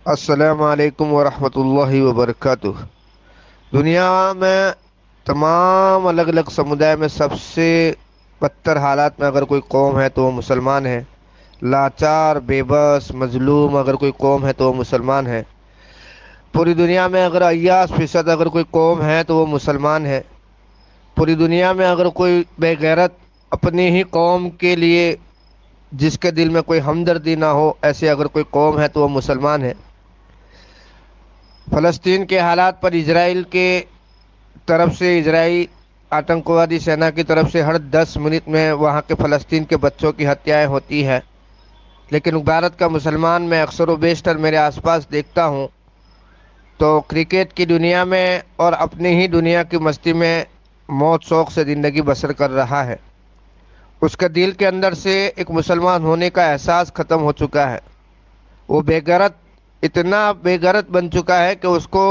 السلام علیکم ورحمۃ اللہ وبرکاتہ۔ دنیا میں تمام الگ الگ سمدائے میں سب سے بدتر حالات میں اگر کوئی قوم ہے تو وہ مسلمان ہے۔ لاچار، بے بس، مظلوم اگر کوئی قوم ہے تو وہ مسلمان ہے۔ پوری دنیا میں اگر 80% اگر کوئی قوم ہے تو وہ مسلمان ہے۔ پوری دنیا میں اگر کوئی بے غیرت اپنی ہی قوم کے لیے، جس کے دل میں کوئی ہمدردی نہ ہو، ایسے اگر کوئی قوم ہے تو وہ مسلمان ہے۔ فلسطین کے حالات پر اسرائیل کے طرف سے، اسرائیل آتنکوادی سینا کی طرف سے ہر 10 منٹ میں وہاں کے فلسطین کے بچوں کی ہتیائیں ہوتی ہے، لیکن بھارت کا مسلمان میں اکثر و بیشتر میرے آس پاس دیکھتا ہوں تو کرکٹ کی دنیا میں اور اپنی ہی دنیا کی مستی میں موت شوق سے زندگی بسر کر رہا ہے۔ اس کے دل کے اندر سے ایک مسلمان ہونے کا احساس ختم ہو چکا ہے۔ وہ بے غیرت، اتنا بے غیرت بن چکا ہے کہ اس کو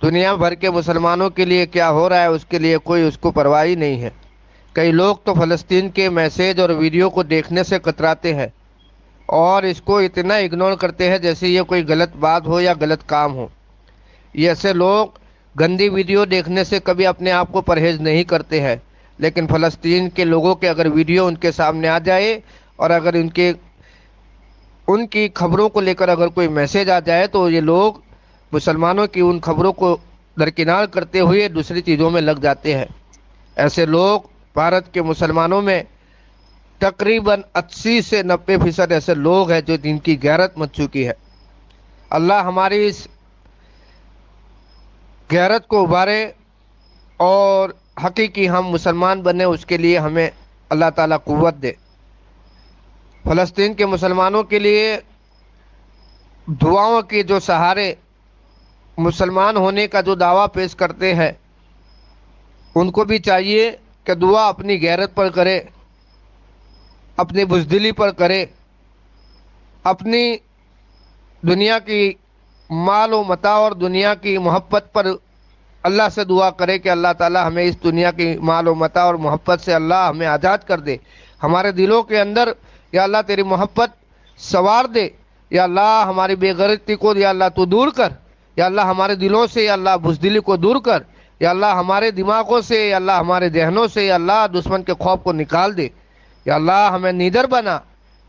دنیا بھر کے مسلمانوں کے لیے کیا ہو رہا ہے اس کے لیے کوئی اس کو پرواہ ہی نہیں ہے۔ کئی لوگ تو فلسطین کے میسیج اور ویڈیو کو دیکھنے سے کتراتے ہیں اور اس کو اتنا اگنور کرتے ہیں جیسے یہ کوئی غلط بات ہو یا غلط کام ہو۔ یہ ایسے لوگ گندی ویڈیو دیکھنے سے کبھی اپنے آپ کو پرہیز نہیں کرتے ہیں، لیکن فلسطین کے لوگوں کے اگر ویڈیو ان کے سامنے آ جائے اور اگر ان کی خبروں کو لے کر اگر کوئی میسیج آ جائے تو یہ لوگ مسلمانوں کی ان خبروں کو درکنار کرتے ہوئے دوسری چیزوں میں لگ جاتے ہیں۔ ایسے لوگ بھارت کے مسلمانوں میں تقریباً 80 سے 90% ایسے لوگ ہیں جو جن کی غیرت مچ چکی ہے۔ اللہ ہماری اس غیرت کو ابھارے اور حقیقی ہم مسلمان بنے، اس کے لیے ہمیں اللہ تعالیٰ قوت دے۔ فلسطین کے مسلمانوں کے لیے دعاؤں کے جو سہارے مسلمان ہونے کا جو دعویٰ پیش کرتے ہیں، ان کو بھی چاہیے کہ دعا اپنی غیرت پر کرے، اپنی بزدلی پر کرے، اپنی دنیا کی مال و متاع اور دنیا کی محبت پر اللہ سے دعا کرے کہ اللہ تعالی ہمیں اس دنیا کی مال و متاع اور محبت سے اللہ ہمیں آزاد کر دے۔ ہمارے دلوں کے اندر یا اللہ تیری محبت سوار دے، یا اللہ ہماری بے غیرتی کو یا اللہ تو دور کر، یا اللہ ہمارے دلوں سے یا اللہ بزدلی کو دور کر، یا اللہ ہمارے دماغوں سے یا اللہ ہمارے ذہنوں سے یا اللہ دشمن کے خوف کو نکال دے، یا اللہ ہمیں نیدر بنا،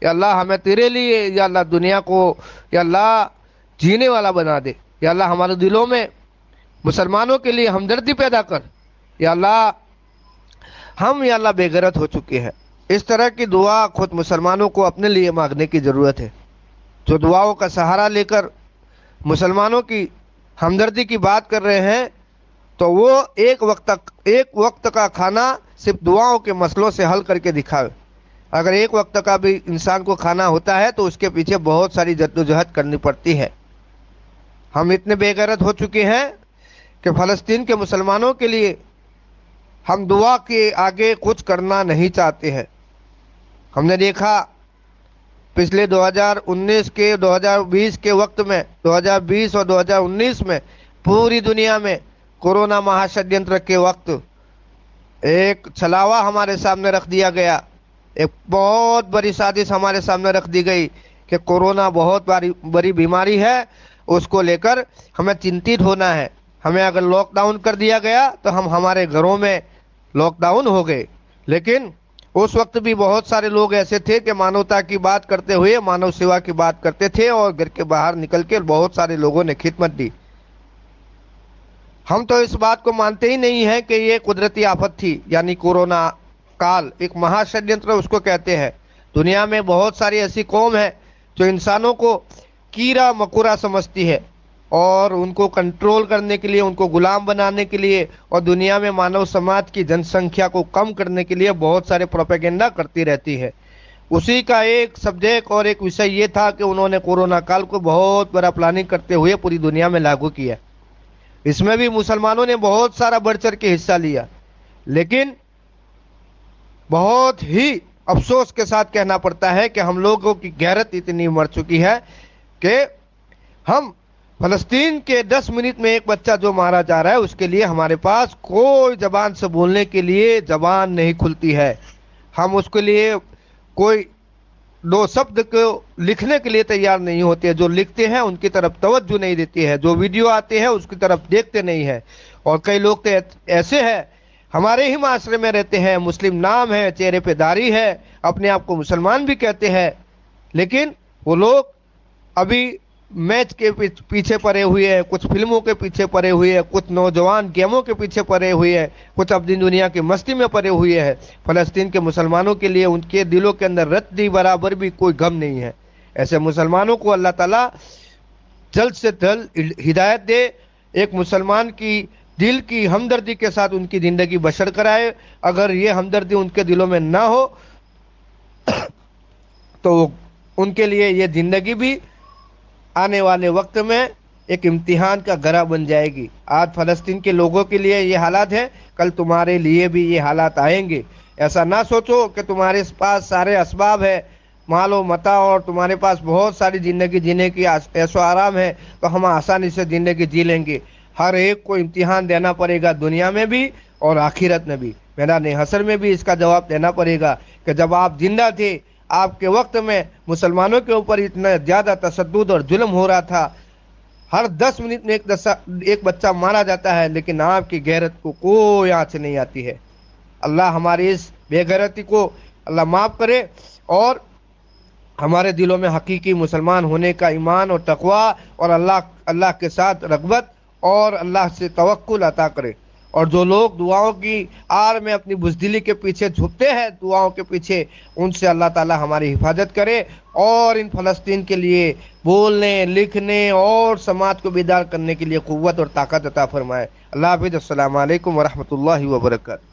یا اللہ ہمیں تیرے لیے یا اللہ دنیا کو یا اللہ جینے والا بنا دے، یا اللہ ہمارے دلوں میں مسلمانوں کے لیے ہمدردی پیدا کر، یا اللہ ہم یا اللہ بے غیرت ہو چکے ہیں۔ اس طرح کی دعا خود مسلمانوں کو اپنے لیے مانگنے کی ضرورت ہے۔ جو دعاؤں کا سہارا لے کر مسلمانوں کی ہمدردی کی بات کر رہے ہیں تو وہ ایک وقت کا کھانا صرف دعاؤں کے مسئلوں سے حل کر کے دکھاوے۔ اگر ایک وقت کا بھی انسان کو کھانا ہوتا ہے تو اس کے پیچھے بہت ساری جدوجہد کرنی پڑتی ہے۔ ہم اتنے بے غیرت ہو چکے ہیں کہ فلسطین کے مسلمانوں کے لیے ہم دعا کے آگے کچھ کرنا نہیں چاہتے ہیں۔ ہم نے دیکھا پچھلے 2019 کے وقت میں، 2020 اور 2019 میں پوری دنیا میں کورونا مہاشڈینتر کے وقت ایک چھلاوا ہمارے سامنے رکھ دیا گیا، ایک بہت بڑی سازش ہمارے سامنے رکھ دی گئی کہ کورونا بہت بڑی بیماری ہے، اس کو لے کر ہمیں چنتت ہونا ہے۔ ہمیں اگر لاک ڈاؤن کر دیا گیا تو ہم ہمارے گھروں میں لاک ڈاؤن ہو گئے، لیکن اس وقت بھی بہت سارے لوگ ایسے تھے کہ مانوتا کی بات کرتے ہوئے مانو سیوا کی بات کرتے تھے اور گھر کے باہر نکل کے بہت سارے لوگوں نے خدمت دی۔ ہم تو اس بات کو مانتے ہی نہیں ہیں کہ یہ قدرتی آفت تھی، یعنی کورونا کال ایک مہاشڈینتر اس کو کہتے ہیں۔ دنیا میں بہت ساری ایسی قوم ہے جو انسانوں کو کیڑا مکوڑا سمجھتی ہے اور ان کو کنٹرول کرنے کے لیے، ان کو غلام بنانے کے لیے اور دنیا میں مانو سماج کی جن سنکھیا کو کم کرنے کے لیے بہت سارے پروپیگنڈا کرتی رہتی ہے۔ اسی کا ایک سبجیکٹ اور ایک وشے یہ تھا کہ انہوں نے کورونا کال کو بہت بڑا پلاننگ کرتے ہوئے پوری دنیا میں لاگو کیا۔ اس میں بھی مسلمانوں نے بہت سارا بڑھ چڑھ کے حصہ لیا، لیکن بہت ہی افسوس کے ساتھ کہنا پڑتا ہے کہ ہم لوگوں کی غیرت اتنی مر چکی ہے کہ ہم فلسطین کے 10 منٹ میں ایک بچہ جو مارا جا رہا ہے اس کے لیے ہمارے پاس کوئی زبان سے بولنے کے لیے زبان نہیں کھلتی ہے۔ ہم اس کے لیے کوئی دو شبد کو لکھنے کے لیے تیار نہیں ہوتے، جو لکھتے ہیں ان کی طرف توجہ نہیں دیتی ہے، جو ویڈیو آتے ہیں اس کی طرف دیکھتے نہیں ہیں۔ اور کئی لوگ تو ایسے ہیں ہمارے ہی معاشرے میں رہتے ہیں، مسلم نام ہے، چہرے پہ داڑھی ہے، اپنے آپ کو مسلمان بھی کہتے ہیں، لیکن وہ لوگ ابھی میچ کے پیچھے پڑے ہوئے ہیں، کچھ فلموں کے پیچھے پڑے ہوئے ہیں، کچھ نوجوان گیموں کے پیچھے پڑے ہوئے ہیں، کچھ اپنی دنیا کی مستی میں پڑے ہوئے ہیں۔ فلسطین کے مسلمانوں کے لیے ان کے دلوں کے اندر رتی برابر بھی کوئی غم نہیں ہے۔ ایسے مسلمانوں کو اللہ تعالیٰ جلد سے جلد ہدایت دے، ایک مسلمان کی دل کی ہمدردی کے ساتھ ان کی زندگی بسر کرائے۔ اگر یہ ہمدردی ان کے دلوں میں نہ ہو تو ان کے لیے یہ زندگی بھی آنے والے وقت میں ایک امتحان کا گرہ بن جائے گی۔ آج فلسطین کے لوگوں کے لیے یہ حالات ہے، کل تمہارے لیے بھی یہ حالات آئیں گے۔ ایسا نہ سوچو کہ تمہارے پاس سارے اسباب ہے، مال و متاع، اور تمہارے پاس بہت ساری زندگی جینے کی عیش و آرام ہے تو ہم آسانی سے زندگی جی لیں گے۔ ہر ایک کو امتحان دینا پڑے گا، دنیا میں بھی اور آخرت میں بھی۔ میدان حشر میں بھی اس کا جواب دینا پڑے گا کہ جب آپ زندہ تھے، آپ کے وقت میں مسلمانوں کے اوپر اتنا زیادہ تشدد اور ظلم ہو رہا تھا، ہر 10 منٹ میں ایک بچہ مارا جاتا ہے، لیکن آپ کی غیرت کو کوئی آنچ نہیں آتی ہے۔ اللہ ہماری اس بے غیرتی کو اللہ معاف کرے، اور ہمارے دلوں میں حقیقی مسلمان ہونے کا ایمان اور تقوی اور اللہ کے ساتھ رغبت اور اللہ سے توکل عطا کرے۔ اور جو لوگ دعاؤں کی آڑ میں اپنی بزدلی کے پیچھے جھکتے ہیں، دعاؤں کے پیچھے، ان سے اللہ تعالی ہماری حفاظت کرے، اور ان فلسطین کے لیے بولنے، لکھنے اور سماج کو بیدار کرنے کے لیے قوت اور طاقت عطا فرمائے۔ اللہ حافظ۔ السلام علیکم ورحمۃ اللہ وبرکاتہ۔